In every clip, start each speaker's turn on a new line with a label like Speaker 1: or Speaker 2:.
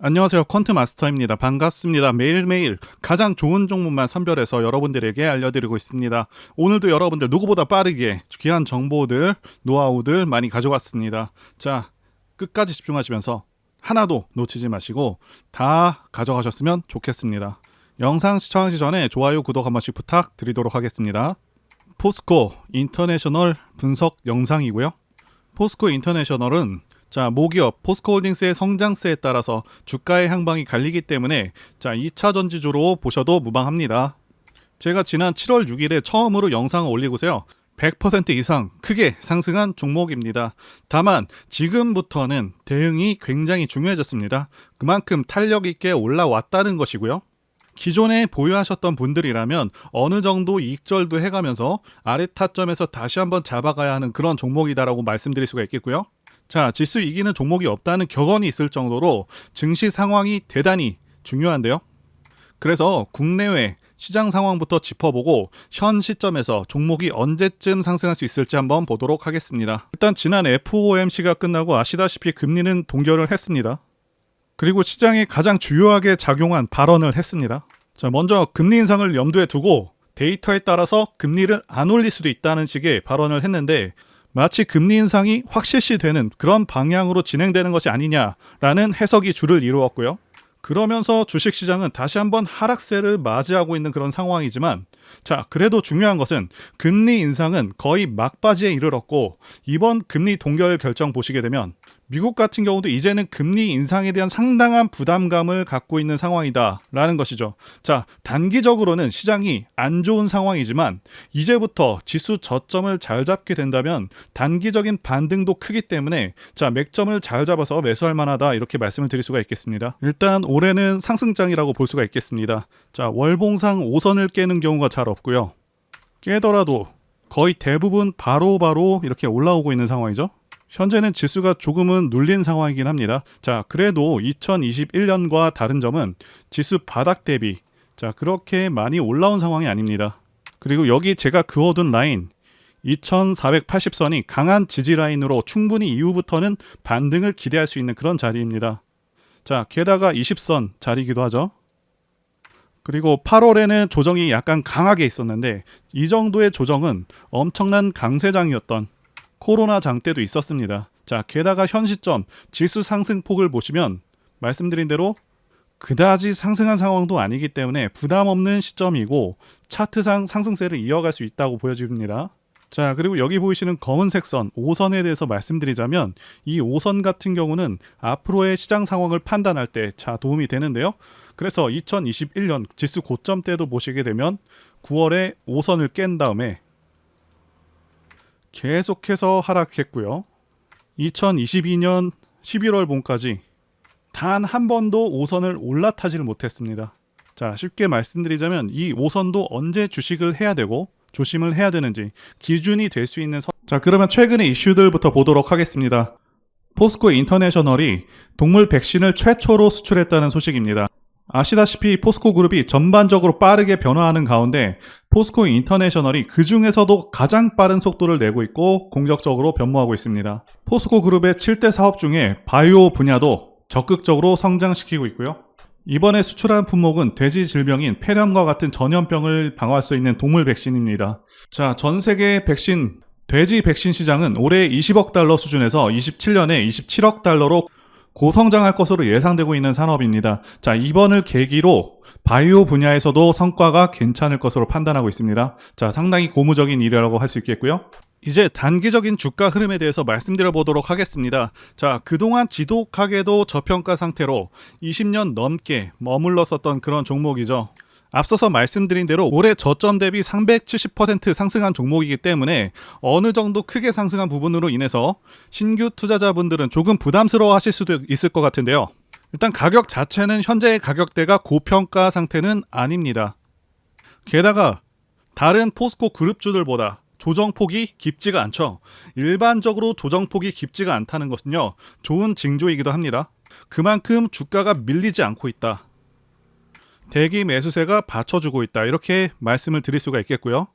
Speaker 1: 안녕하세요. 퀀트 마스터입니다. 반갑습니다. 매일매일 가장 좋은 종목만 선별해서 여러분들에게 알려드리고 있습니다. 오늘도 여러분들 누구보다 빠르게 귀한 정보들, 노하우들 많이 가져왔습니다. 자, 끝까지 집중하시면서 하나도 놓치지 마시고 다 가져가셨으면 좋겠습니다. 영상 시청하기 전에 좋아요, 구독 한 번씩 부탁드리도록 하겠습니다. 포스코 인터내셔널 분석 영상이고요. 포스코 인터내셔널은 모기업 포스코홀딩스의 성장세에 따라서 주가의 향방이 갈리기 때문에 2차 전지주로 보셔도 무방합니다. 제가 지난 7월 6일에 처음으로 영상을 올리고서요. 100% 이상 크게 상승한 종목입니다. 다만 지금부터는 대응이 굉장히 중요해졌습니다. 그만큼 탄력 있게 올라왔다는 것이고요. 기존에 보유하셨던 분들이라면 어느 정도 이익절도 해가면서 아래 타점에서 다시 한번 잡아가야 하는 그런 종목이다라고 말씀드릴 수가 있겠고요. 지수 이기는 종목이 없다는 격언이 있을 정도로 증시 상황이 대단히 중요한데요. 그래서 국내외 시장 상황부터 짚어보고 현 시점에서 종목이 언제쯤 상승할 수 있을지 한번 보도록 하겠습니다. 일단 지난 FOMC가 끝나고 아시다시피 금리는 동결을 했습니다. 그리고 시장에 가장 주요하게 작용한 발언을 했습니다. 먼저 금리 인상을 염두에 두고 데이터에 따라서 금리를 안 올릴 수도 있다는 식의 발언을 했는데 마치 금리 인상이 확실시되는 그런 방향으로 진행되는 것이 아니냐라는 해석이 주를 이루었고요. 그러면서 주식시장은 다시 한번 하락세를 맞이하고 있는 그런 상황이지만 그래도 중요한 것은 금리 인상은 거의 막바지에 이르렀고 이번 금리 동결 결정 보시게 되면 미국 같은 경우도 이제는 금리 인상에 대한 상당한 부담감을 갖고 있는 상황이다 라는 것이죠. 단기적으로는 시장이 안 좋은 상황이지만 이제부터 지수 저점을 잘 잡게 된다면 단기적인 반등도 크기 때문에 맥점을 잘 잡아서 매수할 만하다 이렇게 말씀을 드릴 수가 있겠습니다. 일단 올해는 상승장이라고 볼 수가 있겠습니다. 월봉상 5선을 깨는 경우가 잘 없고요. 깨더라도 거의 대부분 바로바로 이렇게 올라오고 있는 상황이죠. 현재는 지수가 조금은 눌린 상황이긴 합니다. 그래도 2021년과 다른 점은 지수 바닥 대비 그렇게 많이 올라온 상황이 아닙니다. 그리고 여기 제가 그어둔 라인 2480선이 강한 지지 라인으로 충분히 이후부터는 반등을 기대할 수 있는 그런 자리입니다. 게다가 20선 자리이기도 하죠. 그리고 8월에는 조정이 약간 강하게 있었는데 이 정도의 조정은 엄청난 강세장이었던 코로나 장 때도 있었습니다. 게다가 현 시점 지수 상승폭을 보시면 말씀드린 대로 그다지 상승한 상황도 아니기 때문에 부담 없는 시점이고 차트상 상승세를 이어갈 수 있다고 보여집니다. 그리고 여기 보이시는 검은색 선 5선에 대해서 말씀드리자면 이 5선 같은 경우는 앞으로의 시장 상황을 판단할 때 도움이 되는데요. 그래서 2021년 지수 고점 때도 보시게 되면 9월에 5선을 깬 다음에 계속해서 하락했고요. 2022년 11월 봄까지 단 한 번도 5선을 올라타지를 못했습니다. 쉽게 말씀드리자면 이 5선도 언제 주식을 해야 되고 조심을 해야 되는지 기준이 될 수 있는 그러면 최근의 이슈들부터 보도록 하겠습니다. 포스코 인터내셔널이 동물 백신을 최초로 수출했다는 소식입니다. 아시다시피 포스코 그룹이 전반적으로 빠르게 변화하는 가운데 포스코 인터내셔널이 그 중에서도 가장 빠른 속도를 내고 있고 공격적으로 변모하고 있습니다. 포스코 그룹의 7대 사업 중에 바이오 분야도 적극적으로 성장시키고 있고요. 이번에 수출한 품목은 돼지 질병인 폐렴과 같은 전염병을 방어할 수 있는 동물 백신입니다. 전 세계 돼지 백신 시장은 올해 20억 달러 수준에서 27년에 27억 달러로 고성장할 것으로 예상되고 있는 산업입니다. 이번을 계기로 바이오 분야에서도 성과가 괜찮을 것으로 판단하고 있습니다. 상당히 고무적인 일이라고 할 수 있겠고요. 이제 단기적인 주가 흐름에 대해서 말씀드려 보도록 하겠습니다. 그동안 지독하게도 저평가 상태로 20년 넘게 머물렀었던 그런 종목이죠. 앞서서 말씀드린 대로 올해 저점 대비 370% 상승한 종목이기 때문에 어느 정도 크게 상승한 부분으로 인해서 신규 투자자분들은 조금 부담스러워 하실 수도 있을 것 같은데요. 일단 가격 자체는 현재의 가격대가 고평가 상태는 아닙니다. 게다가 다른 포스코 그룹주들보다 조정폭이 깊지가 않죠. 일반적으로 조정폭이 깊지가 않다는 것은요, 좋은 징조이기도 합니다. 그만큼 주가가 밀리지 않고 있다. 대기 매수세가 받쳐주고 있다. 이렇게 말씀을 드릴 수가 있겠고요.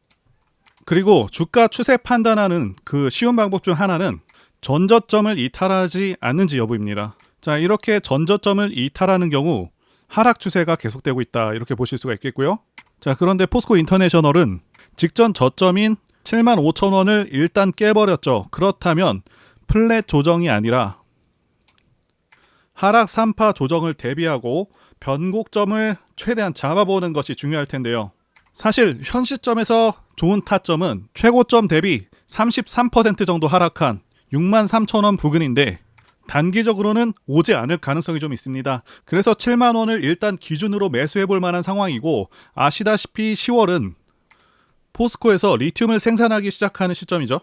Speaker 1: 그리고 주가 추세 판단하는 그 쉬운 방법 중 하나는 전저점을 이탈하지 않는지 여부입니다. 자, 이렇게 전저점을 이탈하는 경우 하락 추세가 계속되고 있다, 이렇게 보실 수가 있겠고요. 자, 그런데 포스코 인터내셔널은 직전 저점인 75,000원을 일단 깨버렸죠. 그렇다면 플랫 조정이 아니라 하락 3파 조정을 대비하고 변곡점을 최대한 잡아보는 것이 중요할 텐데요. 사실 현 시점에서 좋은 타점은 최고점 대비 33% 정도 하락한 63,000원 부근인데 단기적으로는 오지 않을 가능성이 좀 있습니다. 그래서 7만원을 일단 기준으로 매수해 볼 만한 상황이고, 아시다시피 10월은 포스코에서 리튬을 생산하기 시작하는 시점이죠.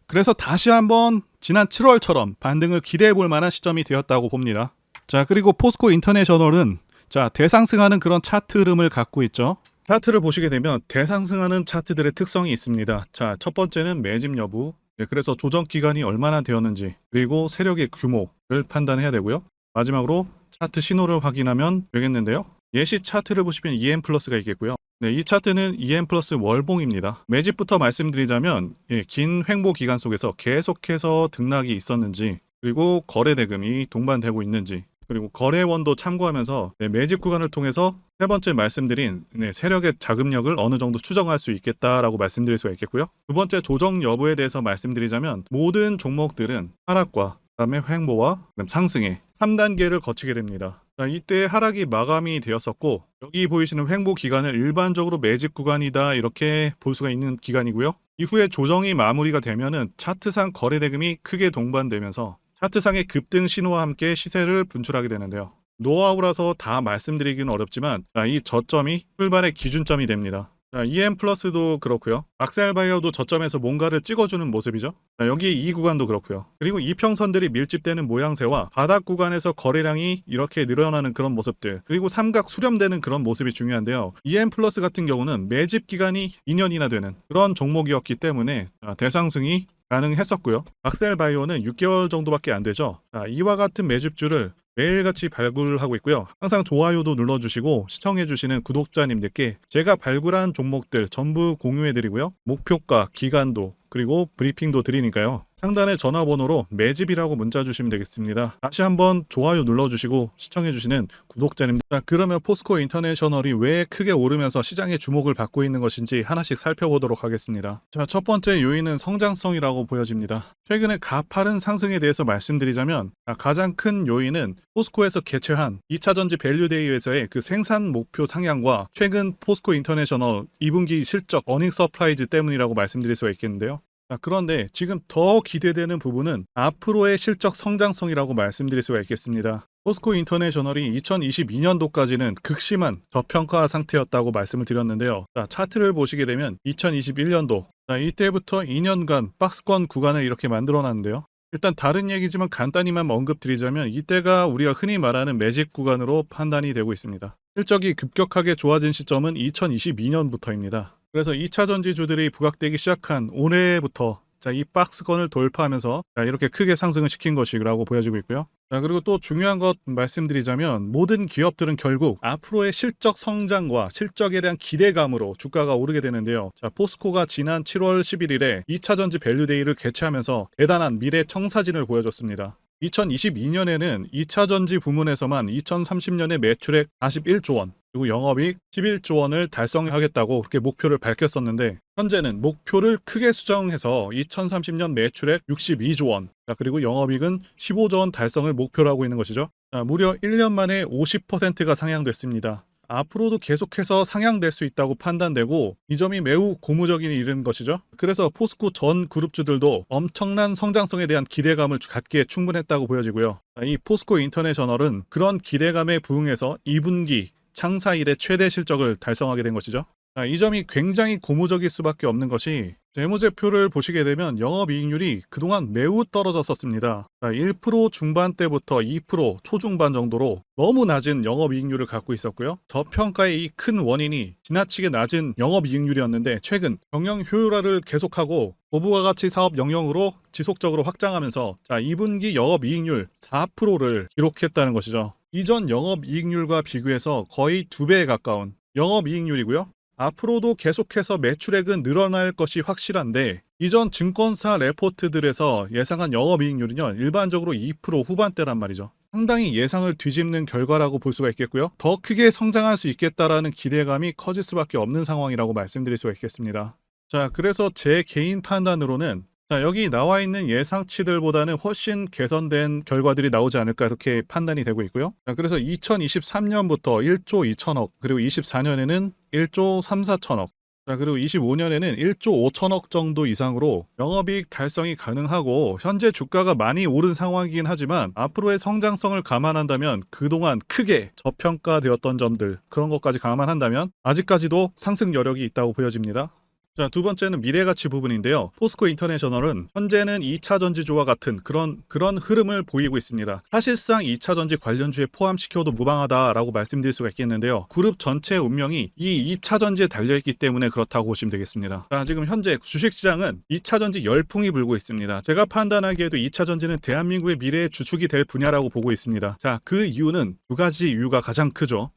Speaker 1: 그래서 다시 한번 지난 7월처럼 반등을 기대해 볼 만한 시점이 되었다고 봅니다. 자, 그리고 포스코 인터내셔널은 자, 대상승하는 그런 차트 흐름을 갖고 있죠. 차트를 보시게 되면 대상승하는 차트들의 특성이 있습니다. 자, 첫 번째는 매집 여부, 그래서 조정 기간이 얼마나 되었는지, 그리고 세력의 규모를 판단해야 되고요. 마지막으로 차트 신호를 확인하면 되겠는데요. 예시 차트를 보시면 EM 플러스가 있겠고요. 네, 이 차트는 EM 플러스 월봉입니다. 매집부터 말씀드리자면 긴 횡보 기간 속에서 계속해서 등락이 있었는지, 그리고 거래 대금이 동반되고 있는지, 그리고 거래원도 참고하면서 매집 구간을 통해서 세 번째 말씀드린 세력의 자금력을 어느 정도 추정할 수 있겠다라고 말씀드릴 수가 있겠고요. 두 번째 조정 여부에 대해서 말씀드리자면 모든 종목들은 하락과 그다음에 횡보와 상승의 3단계를 거치게 됩니다. 자, 이때 하락이 마감이 되었었고, 여기 보이시는 횡보 기간을 일반적으로 매집 구간이다, 이렇게 볼 수가 있는 기간이고요. 이후에 조정이 마무리가 되면은 차트상 거래 대금이 크게 동반되면서 차트상의 급등 신호와 함께 시세를 분출하게 되는데요. 노하우라서 다 말씀드리기는 어렵지만 이 저점이 출발의 기준점이 됩니다. EM 플러스도 그렇고요. 악셀바이어도 저점에서 뭔가를 찍어주는 모습이죠. 여기 이 구간도 그렇고요. 그리고 이평선들이 밀집되는 모양새와 바닥 구간에서 거래량이 이렇게 늘어나는 그런 모습들, 그리고 삼각 수렴되는 그런 모습이 중요한데요. EM 플러스 같은 경우는 매집 기간이 2년이나 되는 그런 종목이었기 때문에 대상승이 가능했었고요. 악셀바이오는 6개월 정도밖에 안 되죠. 이와 같은 매집주를 매일같이 발굴하고 있고요. 항상 좋아요도 눌러주시고 시청해주시는 구독자님들께 제가 발굴한 종목들 전부 공유해드리고요. 목표가, 기간도, 그리고 브리핑도 드리니까요. 상단의 전화번호로 매집이라고 문자 주시면 되겠습니다. 다시 한번 좋아요 눌러주시고 시청해주시는 구독자님들, 그러면 포스코 인터내셔널이 왜 크게 오르면서 시장의 주목을 받고 있는 것인지 하나씩 살펴보도록 하겠습니다. 자, 첫 번째 요인은 성장성이라고 보여집니다. 최근에 가파른 상승에 대해서 말씀드리자면 가장 큰 요인은 포스코에서 개최한 2차전지 밸류데이에서의 그 생산 목표 상향과 최근 포스코 인터내셔널 2분기 실적 어닝 서프라이즈 때문이라고 말씀드릴 수가 있겠는데요. 그런데 지금 더 기대되는 부분은 앞으로의 실적 성장성이라고 말씀드릴 수가 있겠습니다. 포스코 인터내셔널이 2022년도까지는 극심한 저평가 상태였다고 말씀을 드렸는데요. 차트를 보시게 되면 2021년도 이때부터 2년간 박스권 구간을 이렇게 만들어놨는데요. 일단 다른 얘기지만 간단히만 언급드리자면 이때가 우리가 흔히 말하는 매집 구간으로 판단이 되고 있습니다. 실적이 급격하게 좋아진 시점은 2022년부터입니다. 그래서 2차 전지주들이 부각되기 시작한 올해부터 이 박스권을 돌파하면서 이렇게 크게 상승을 시킨 것이라고 보여지고 있고요. 그리고 또 중요한 것 말씀드리자면 모든 기업들은 결국 앞으로의 실적 성장과 실적에 대한 기대감으로 주가가 오르게 되는데요. 포스코가 지난 7월 11일에 2차 전지 밸류데이를 개최하면서 대단한 미래 청사진을 보여줬습니다. 2022년에는 2차 전지 부문에서만 2030년에 매출액 41조 원, 그리고 영업이익 11조 원을 달성하겠다고 그렇게 목표를 밝혔었는데, 현재는 목표를 크게 수정해서 2030년 매출액 62조 원, 그리고 영업이익은 15조 원 달성을 목표로 하고 있는 것이죠. 무려 1년 만에 50%가 상향됐습니다. 앞으로도 계속해서 상향될 수 있다고 판단되고 이 점이 매우 고무적인 일인 것이죠. 그래서 포스코 전 그룹주들도 엄청난 성장성에 대한 기대감을 갖기에 충분했다고 보여지고요. 이 포스코 인터내셔널은 그런 기대감에 부응해서 2분기 창사 이래 최대 실적을 달성하게 된 것이죠. 이 점이 굉장히 고무적일 수밖에 없는 것이 재무제표를 보시게 되면 영업이익률이 그동안 매우 떨어졌었습니다. 1% 중반대부터 2% 초중반 정도로 너무 낮은 영업이익률을 갖고 있었고요. 저평가의 이 큰 원인이 지나치게 낮은 영업이익률이었는데 최근 경영 효율화를 계속하고 고부가 가치 사업 영역으로 지속적으로 확장하면서 2분기 영업이익률 4%를 기록했다는 것이죠. 이전 영업이익률과 비교해서 거의 2배에 가까운 영업이익률이고요. 앞으로도 계속해서 매출액은 늘어날 것이 확실한데 이전 증권사 레포트들에서 예상한 영업이익률은요 일반적으로 2% 후반대란 말이죠. 상당히 예상을 뒤집는 결과라고 볼 수가 있겠고요. 더 크게 성장할 수 있겠다라는 기대감이 커질 수밖에 없는 상황이라고 말씀드릴 수가 있겠습니다. 자, 그래서 제 개인 판단으로는 자, 여기 나와 있는 예상치들보다는 훨씬 개선된 결과들이 나오지 않을까 이렇게 판단이 되고 있고요. 자, 그래서 2023년부터 1조 2천억, 그리고 24년에는 1조 3, 4천억, 자, 그리고 25년에는 1조 5천억 정도 이상으로 영업이익 달성이 가능하고, 현재 주가가 많이 오른 상황이긴 하지만 앞으로의 성장성을 감안한다면 그동안 크게 저평가되었던 점들, 그런 것까지 감안한다면 아직까지도 상승 여력이 있다고 보여집니다. 자, 두 번째는 미래가치 부분인데요. 포스코 인터내셔널은 현재는 2차 전지주와 같은 그런 흐름을 보이고 있습니다. 사실상 2차 전지 관련주에 포함시켜도 무방하다라고 말씀드릴 수가 있겠는데요. 그룹 전체의 운명이 이 2차 전지에 달려있기 때문에 그렇다고 보시면 되겠습니다. 자, 지금 현재 주식시장은 2차 전지 열풍이 불고 있습니다. 제가 판단하기에도 2차 전지는 대한민국의 미래의 주축이 될 분야라고 보고 있습니다. 자, 그 이유는 두 가지 이유가 가장 크죠.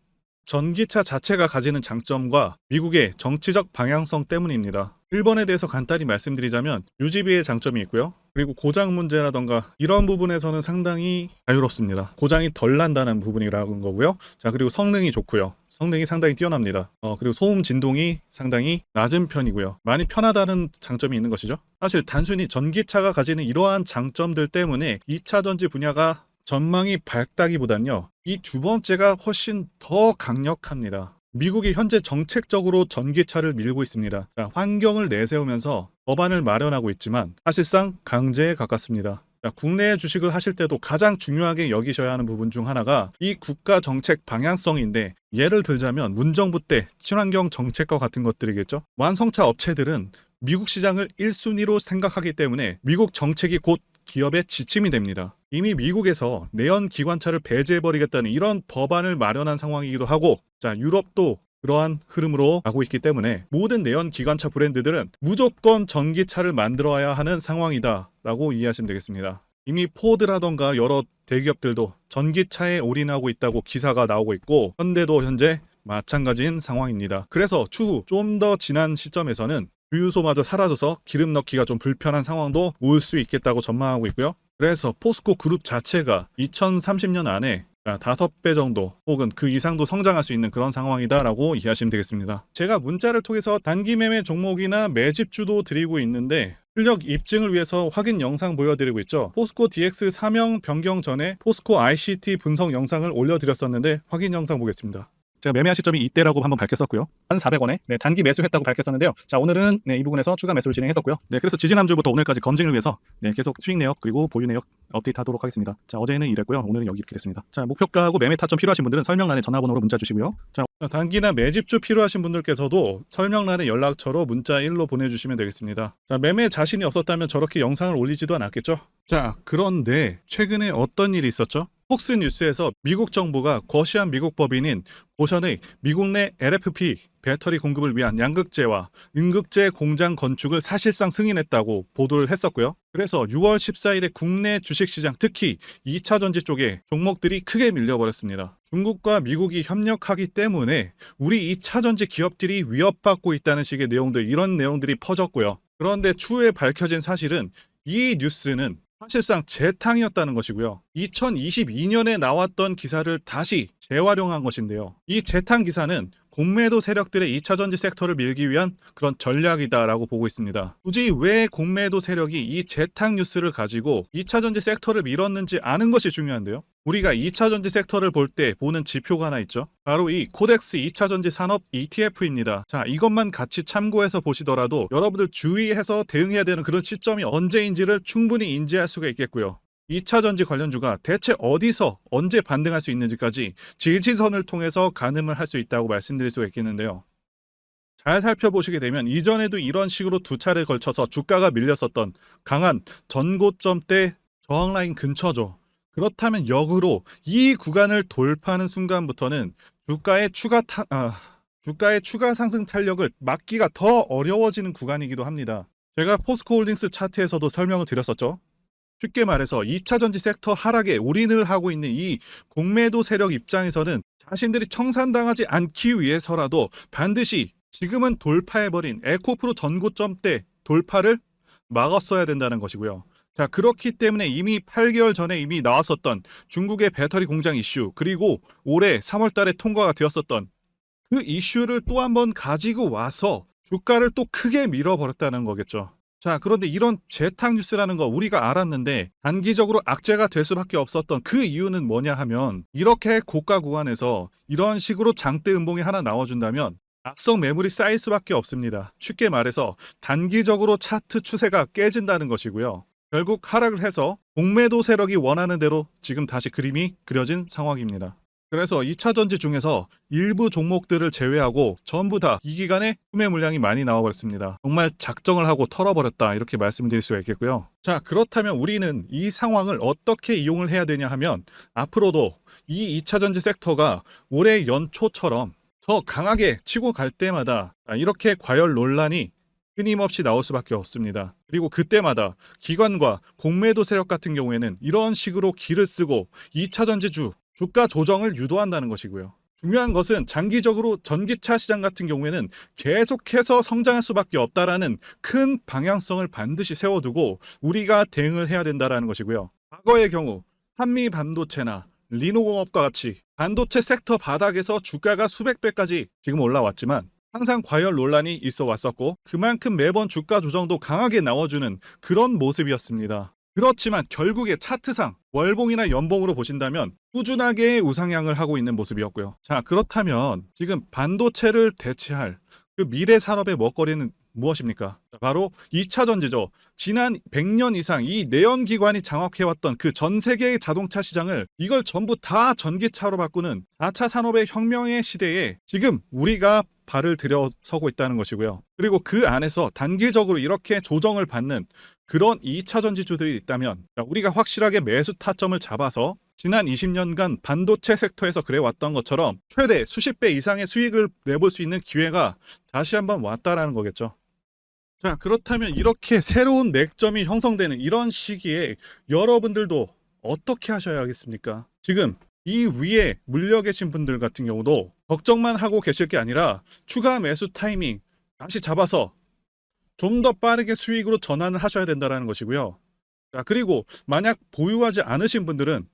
Speaker 1: 전기차 자체가 가지는 장점과 미국의 정치적 방향성 때문입니다. 일본에 대해서 간단히 말씀드리자면 유지비의 장점이 있고요. 그리고 고장 문제라던가 이런 부분에서는 상당히 자유롭습니다. 고장이 덜 난다는 부분이라는 거고요. 자, 그리고 성능이 좋고요. 성능이 상당히 뛰어납니다. 그리고 소음 진동이 상당히 낮은 편이고요. 많이 편하다는 장점이 있는 것이죠. 사실 단순히 전기차가 가지는 이러한 장점들 때문에 2차 전지 분야가 전망이 밝다기보단요, 이 두 번째가 훨씬 더 강력합니다. 미국이 현재 정책적으로 전기차를 밀고 있습니다. 자, 환경을 내세우면서 법안을 마련하고 있지만 사실상 강제에 가깝습니다. 자, 국내 주식을 하실 때도 가장 중요하게 여기셔야 하는 부분 중 하나가 이 국가 정책 방향성인데, 예를 들자면 문정부 때 친환경 정책과 같은 것들이겠죠. 완성차 업체들은 미국 시장을 1순위로 생각하기 때문에 미국 정책이 곧 기업의 지침이 됩니다. 이미 미국에서 내연 기관차를 배제해버리겠다는 이런 법안을 마련한 상황이기도 하고, 자, 유럽도 그러한 흐름으로 가고 있기 때문에 모든 내연 기관차 브랜드들은 무조건 전기차를 만들어야 하는 상황이다 라고 이해하시면 되겠습니다. 이미 포드라던가 여러 대기업들도 전기차에 올인하고 있다고 기사가 나오고 있고, 현대도 현재 마찬가지인 상황입니다. 그래서 추후 좀 더 지난 시점에서는 주유소마저 사라져서 기름 넣기가 좀 불편한 상황도 올 수 있겠다고 전망하고 있고요. 그래서 포스코 그룹 자체가 2030년 안에 5배 정도 혹은 그 이상도 성장할 수 있는 그런 상황이다라고 이해하시면 되겠습니다. 제가 문자를 통해서 단기 매매 종목이나 매집주도 드리고 있는데, 실력 입증을 위해서 확인 영상 보여드리고 있죠. 포스코 DX 사명 변경 전에 포스코 ICT 분석 영상을 올려드렸었는데 확인 영상 보겠습니다. 제가 매매한 시점이 이때라고 한번 밝혔었고요. 1,400원에 단기 매수했다고 밝혔었는데요. 자, 오늘은 이 부분에서 추가 매수를 진행했었고요. 그래서 지지난주부터 오늘까지 검증을 위해서 계속 수익 내역 그리고 보유 내역 업데이트하도록 하겠습니다. 자, 어제는 이랬고요. 오늘은 여기 이렇게 됐습니다. 자, 목표가하고 매매 타점 필요하신 분들은 설명란에 전화번호로 문자 주시고요. 자, 단기나 매집주 필요하신 분들께서도 설명란에 연락처로 문자 1로 보내주시면 되겠습니다. 자, 매매 자신이 없었다면 저렇게 영상을 올리지도 않았겠죠. 자, 그런데 최근에 어떤 일이 있었죠? 폭스뉴스에서 미국 정부가 거시한 미국 법인인 고션의 미국 내 LFP 배터리 공급을 위한 양극재와 음극재 공장 건축을 사실상 승인했다고 보도를 했었고요. 그래서 6월 14일에 국내 주식시장, 특히 2차 전지 쪽에 종목들이 크게 밀려버렸습니다. 중국과 미국이 협력하기 때문에 우리 2차 전지 기업들이 위협받고 있다는 식의 내용들, 이런 내용들이 퍼졌고요. 그런데 추후에 밝혀진 사실은 이 뉴스는 사실상 재탕이었다는 것이고요. 2022년에 나왔던 기사를 다시 재활용한 것인데요. 이 재탕 기사는 공매도 세력들의 2차 전지 섹터를 밀기 위한 그런 전략이다라고 보고 있습니다. 굳이 왜 공매도 세력이 이 재탕 뉴스를 가지고 2차 전지 섹터를 밀었는지 아는 것이 중요한데요. 우리가 2차 전지 섹터를 볼 때 보는 지표가 하나 있죠. 바로 이 코덱스 2차 전지 산업 ETF입니다. 자, 이것만 같이 참고해서 보시더라도 여러분들 주의해서 대응해야 되는 그런 시점이 언제인지를 충분히 인지할 수가 있겠고요. 2차 전지 관련주가 대체 어디서 언제 반등할 수 있는지까지 지지선을 통해서 가늠을 할 수 있다고 말씀드릴 수가 있겠는데요. 잘 살펴보시게 되면 이전에도 이런 식으로 두 차례 걸쳐서 주가가 밀렸었던 강한 전고점대 저항라인 근처죠. 그렇다면 역으로 이 구간을 돌파하는 순간부터는 주가의 추가 상승 탄력을 막기가 더 어려워지는 구간이기도 합니다. 제가 포스코홀딩스 차트에서도 설명을 드렸었죠. 쉽게 말해서 2차 전지 섹터 하락에 올인을 하고 있는 이 공매도 세력 입장에서는 자신들이 청산당하지 않기 위해서라도 반드시 지금은 돌파해버린 에코프로 전고점대 돌파를 막았어야 된다는 것이고요. 자, 그렇기 때문에 이미 8개월 전에 이미 나왔었던 중국의 배터리 공장 이슈, 그리고 올해 3월 달에 통과가 되었었던 그 이슈를 또 한 번 가지고 와서 주가를 또 크게 밀어버렸다는 거겠죠. 자, 그런데 이런 재탕 뉴스라는 거 우리가 알았는데 단기적으로 악재가 될 수밖에 없었던 그 이유는 뭐냐 하면, 이렇게 고가 구간에서 이런 식으로 장대 음봉이 하나 나와준다면 악성 매물이 쌓일 수밖에 없습니다. 쉽게 말해서 단기적으로 차트 추세가 깨진다는 것이고요. 결국 하락을 해서 공매도 세력이 원하는 대로 지금 다시 그림이 그려진 상황입니다. 그래서 2차 전지 중에서 일부 종목들을 제외하고 전부 다 이 기간에 구매 물량이 많이 나와버렸습니다. 정말 작정을 하고 털어버렸다, 이렇게 말씀드릴 수가 있겠고요. 자, 그렇다면 우리는 이 상황을 어떻게 이용을 해야 되냐 하면, 앞으로도 이 2차 전지 섹터가 올해 연초처럼 더 강하게 치고 갈 때마다 이렇게 과열 논란이 끊임없이 나올 수밖에 없습니다. 그리고 그때마다 기관과 공매도 세력 같은 경우에는 이런 식으로 기를 쓰고 2차 전지주 주가 조정을 유도한다는 것이고요. 중요한 것은 장기적으로 전기차 시장 같은 경우에는 계속해서 성장할 수밖에 없다라는 큰 방향성을 반드시 세워두고 우리가 대응을 해야 된다는 것이고요. 과거의 경우 한미 반도체나 리노공업과 같이 반도체 섹터 바닥에서 주가가 수백 배까지 지금 올라왔지만 항상 과열 논란이 있어 왔었고, 그만큼 매번 주가 조정도 강하게 나와주는 그런 모습이었습니다. 그렇지만 결국에 차트상 월봉이나 연봉으로 보신다면 꾸준하게 우상향을 하고 있는 모습이었고요. 자, 그렇다면 지금 반도체를 대체할 그 미래 산업의 먹거리는 무엇입니까? 바로 2차 전지죠. 지난 100년 이상 이 내연기관이 장악해왔던 그 전 세계의 자동차 시장을, 이걸 전부 다 전기차로 바꾸는 4차 산업의 혁명의 시대에 지금 우리가 발을 들여서고 있다는 것이고요. 그리고 그 안에서 단기적으로 이렇게 조정을 받는 그런 2차 전지주들이 있다면 우리가 확실하게 매수 타점을 잡아서 지난 20년간 반도체 섹터에서 그래왔던 것처럼 최대 수십 배 이상의 수익을 내볼 수 있는 기회가 다시 한번 왔다라는 거겠죠. 자, 그렇다면 이렇게 새로운 맥점이 형성되는 이런 시기에 여러분들도 어떻게 하셔야겠습니까? 지금 이 위에 물려 계신 분들 같은 경우도 걱정만 하고 계실 게 아니라 추가 매수 타이밍 다시 잡아서 좀 더 빠르게 수익으로 전환을 하셔야 된다는 것이고요. 자, 그리고 만약 보유하지 않으신 분들은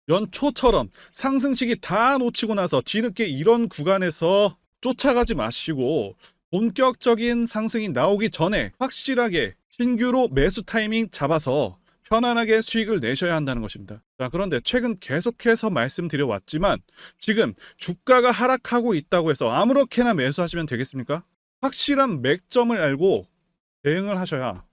Speaker 1: 연초처럼 상승시기 다 놓치고 나서 뒤늦게 이런 구간에서 쫓아가지 마시고 본격적인 상승이 나오기 전에 확실하게 신규로 매수 타이밍 잡아서 편안하게 수익을 내셔야 한다는 것입니다. 자, 그런데 최근 계속해서 말씀드려왔지만 지금 주가가 하락하고 있다고 해서 아무렇게나 매수하시면 되겠습니까? 확실한 맥점을 알고 대응을 하셔야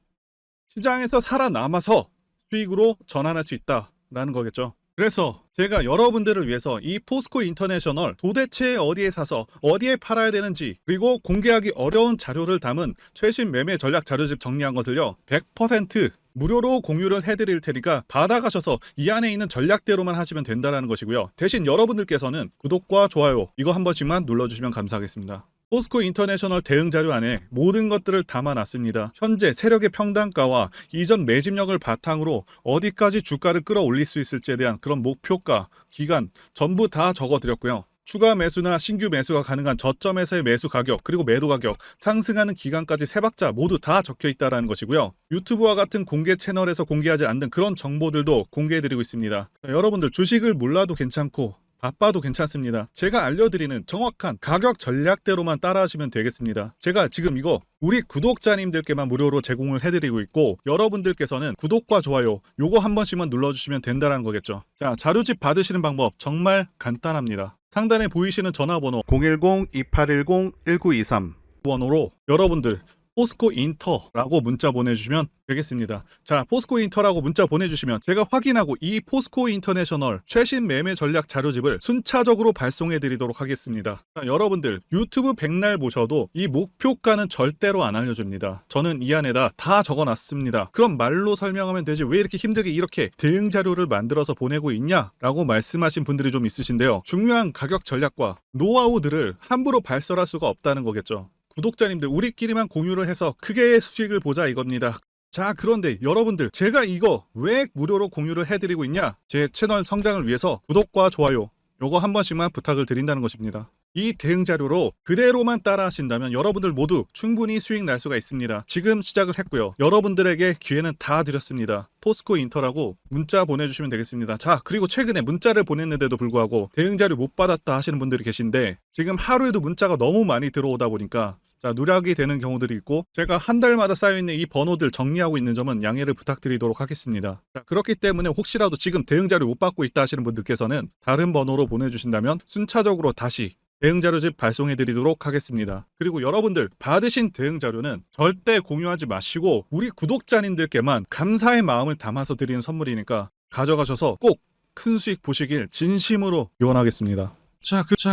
Speaker 1: 시장에서 살아남아서 수익으로 전환할 수 있다라는 거겠죠. 그래서 제가 여러분들을 위해서 이 포스코 인터내셔널 도대체 어디에 사서 어디에 팔아야 되는지, 그리고 공개하기 어려운 자료를 담은 최신 매매 전략 자료집 정리한 것을요 100% 무료로 공유를 해드릴 테니까 받아가셔서 이 안에 있는 전략대로만 하시면 된다는 것이고요. 대신 여러분들께서는 구독과 좋아요 이거 한 번씩만 눌러주시면 감사하겠습니다. 포스코 인터내셔널 대응 자료 안에 모든 것들을 담아놨습니다. 현재 세력의 평단가와 이전 매집력을 바탕으로 어디까지 주가를 끌어올릴 수 있을지에 대한 그런 목표가, 기간 전부 다 적어드렸고요. 추가 매수나 신규 매수가 가능한 저점에서의 매수 가격, 그리고 매도 가격, 상승하는 기간까지 세 박자 모두 다 적혀 있다는 것이고요. 유튜브와 같은 공개 채널에서 공개하지 않는 그런 정보들도 공개해드리고 있습니다. 여러분들 주식을 몰라도 괜찮고 바빠도 괜찮습니다. 제가 알려드리는 정확한 가격 전략대로만 따라하시면 되겠습니다. 제가 지금 이거 우리 구독자님들께만 무료로 제공을 해드리고 있고, 여러분들께서는 구독과 좋아요 요거 한 번씩만 눌러주시면 된다는 거겠죠. 자, 자료집 받으시는 방법 정말 간단합니다. 상단에 보이시는 전화번호 010-2810-1923 번호로 여러분들 포스코 인터라고 문자 보내주시면 되겠습니다. 자, 포스코 인터라고 문자 보내주시면 제가 확인하고 이 포스코 인터내셔널 최신 매매 전략 자료집을 순차적으로 발송해 드리도록 하겠습니다. 자, 여러분들 유튜브 백날 보셔도 이 목표가는 절대로 안 알려줍니다. 저는 이 안에다 다 적어놨습니다. 그럼 말로 설명하면 되지 왜 이렇게 힘들게 이렇게 대응 자료를 만들어서 보내고 있냐 라고 말씀하신 분들이 좀 있으신데요. 중요한 가격 전략과 노하우들을 함부로 발설할 수가 없다는 거겠죠. 구독자님들 우리끼리만 공유를 해서 크게 수익을 보자 이겁니다. 자, 그런데 여러분들 제가 이거 왜 무료로 공유를 해드리고 있냐? 제 채널 성장을 위해서 구독과 좋아요 요거 한 번씩만 부탁을 드린다는 것입니다. 이 대응 자료로 그대로만 따라 하신다면 여러분들 모두 충분히 수익 날 수가 있습니다. 지금 시작을 했고요. 여러분들에게 기회는 다 드렸습니다. 포스코 인터라고 문자 보내주시면 되겠습니다. 자, 그리고 최근에 문자를 보냈는데도 불구하고 대응 자료 못 받았다 하시는 분들이 계신데, 지금 하루에도 문자가 너무 많이 들어오다 보니까 누락이 되는 경우들이 있고, 제가 한 달마다 쌓여있는 이 번호들 정리하고 있는 점은 양해를 부탁드리도록 하겠습니다. 그렇기 때문에 혹시라도 지금 대응 자료 못 받고 있다 하시는 분들께서는 다른 번호로 보내주신다면 순차적으로 다시 대응 자료집 발송해 드리도록 하겠습니다. 그리고 여러분들 받으신 대응 자료는 절대 공유하지 마시고 우리 구독자님들께만 감사의 마음을 담아서 드리는 선물이니까 가져가셔서 꼭 큰 수익 보시길 진심으로 기원하겠습니다.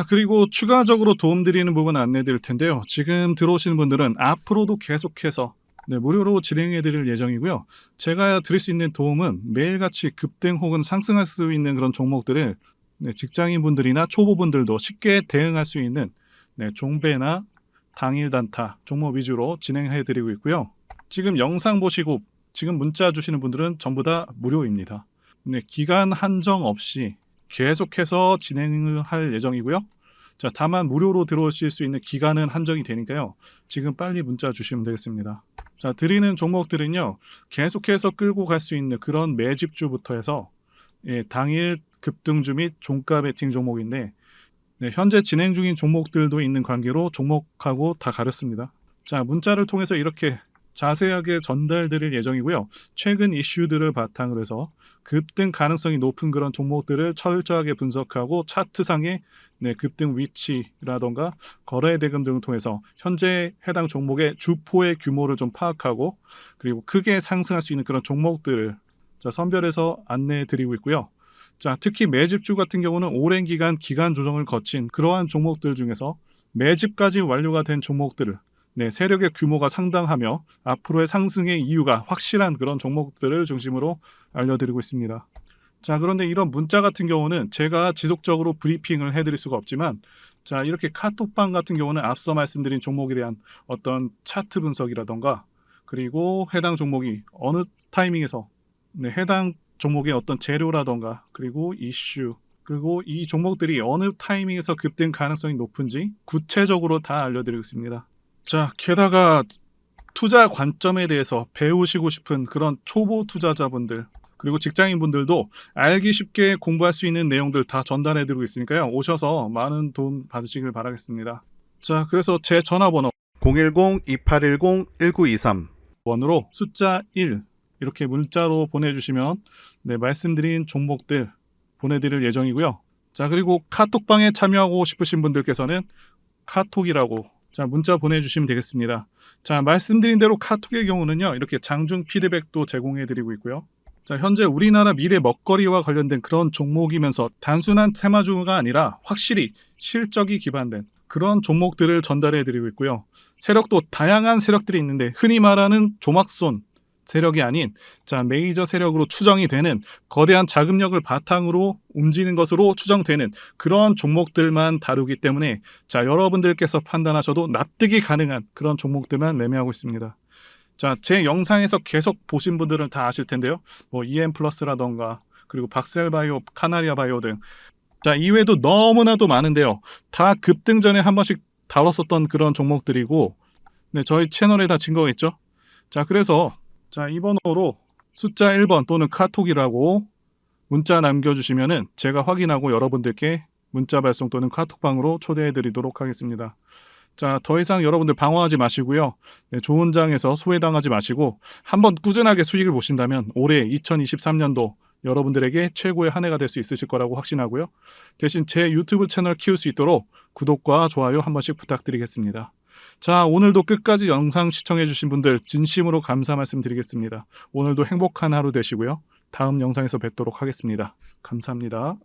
Speaker 1: 그리고 추가적으로 도움드리는 부분 안내 드릴 텐데요. 지금 들어오시는 분들은 앞으로도 계속해서 무료로 진행해 드릴 예정이고요. 제가 드릴 수 있는 도움은 매일같이 급등 혹은 상승할 수 있는 그런 종목들을 직장인분들이나 초보분들도 쉽게 대응할 수 있는 종배나 당일 단타 종목 위주로 진행해 드리고 있고요. 지금 영상 보시고 지금 문자 주시는 분들은 전부 다 무료입니다. 기간 한정 없이 계속해서 진행을 할 예정이고요. 다만 무료로 들어오실 수 있는 기간은 한정이 되니까요. 지금 빨리 문자 주시면 되겠습니다. 드리는 종목들은요, 계속해서 끌고 갈 수 있는 그런 매집주부터 해서 당일 급등주 및 종가 베팅 종목인데, 현재 진행 중인 종목들도 있는 관계로 종목하고 다 가렸습니다. 문자를 통해서 이렇게 자세하게 전달드릴 예정이고요. 최근 이슈들을 바탕으로 해서 급등 가능성이 높은 그런 종목들을 철저하게 분석하고 차트상의 급등 위치라던가 거래 대금 등을 통해서 현재 해당 종목의 주포의 규모를 좀 파악하고, 그리고 크게 상승할 수 있는 그런 종목들을 선별해서 안내해 드리고 있고요. 특히 매집주 같은 경우는 오랜 기간 조정을 거친 그러한 종목들 중에서 매집까지 완료가 된 종목들을 세력의 규모가 상당하며 앞으로의 상승의 이유가 확실한 그런 종목들을 중심으로 알려드리고 있습니다. 그런데 이런 문자 같은 경우는 제가 지속적으로 브리핑을 해드릴 수가 없지만, 이렇게 카톡방 같은 경우는 앞서 말씀드린 종목에 대한 어떤 차트 분석이라던가, 그리고 해당 종목이 어느 타이밍에서 해당 종목의 어떤 재료라던가, 그리고 이슈, 그리고 이 종목들이 어느 타이밍에서 급등 가능성이 높은지 구체적으로 다 알려드리고 있습니다. 게다가 투자 관점에 대해서 배우시고 싶은 그런 초보 투자자분들, 그리고 직장인분들도 알기 쉽게 공부할 수 있는 내용들 다 전달해드리고 있으니까요. 오셔서 많은 도움 받으시길 바라겠습니다. 그래서 제 전화번호
Speaker 2: 010-2810-1923
Speaker 1: 번호로 숫자 1 이렇게 문자로 보내주시면 말씀드린 종목들 보내드릴 예정이고요. 그리고 카톡방에 참여하고 싶으신 분들께서는 카톡이라고 문자 보내주시면 되겠습니다. 말씀드린 대로 카톡의 경우는요, 이렇게 장중 피드백도 제공해드리고 있고요. 현재 우리나라 미래 먹거리와 관련된 그런 종목이면서 단순한 테마주가 아니라 확실히 실적이 기반된 그런 종목들을 전달해드리고 있고요. 세력도 다양한 세력들이 있는데, 흔히 말하는 조막손 세력이 아닌 메이저 세력으로 추정이 되는 거대한 자금력을 바탕으로 움직이는 것으로 추정되는 그런 종목들만 다루기 때문에 여러분들께서 판단하셔도 납득이 가능한 그런 종목들만 매매하고 있습니다. 제 영상에서 계속 보신 분들은 다 아실 텐데요. EM플러스라던가, 그리고 박셀바이오, 카나리아바이오 등 이외에도 너무나도 많은데요. 다 급등 전에 한 번씩 다뤘었던 그런 종목들이고, 저희 채널에 다 증거가 있죠. 그래서 이 번호로 숫자 1번 또는 카톡이라고 문자 남겨주시면은 제가 확인하고 여러분들께 문자 발송 또는 카톡방으로 초대해 드리도록 하겠습니다. 더 이상 여러분들 방어하지 마시고요. 좋은 장에서 소외당하지 마시고 한번 꾸준하게 수익을 보신다면 올해 2023년도 여러분들에게 최고의 한 해가 될 수 있으실 거라고 확신하고요. 대신 제 유튜브 채널 키울 수 있도록 구독과 좋아요 한 번씩 부탁드리겠습니다. 오늘도 끝까지 영상 시청해주신 분들 진심으로 감사 말씀드리겠습니다. 오늘도 행복한 하루 되시고요. 다음 영상에서 뵙도록 하겠습니다. 감사합니다.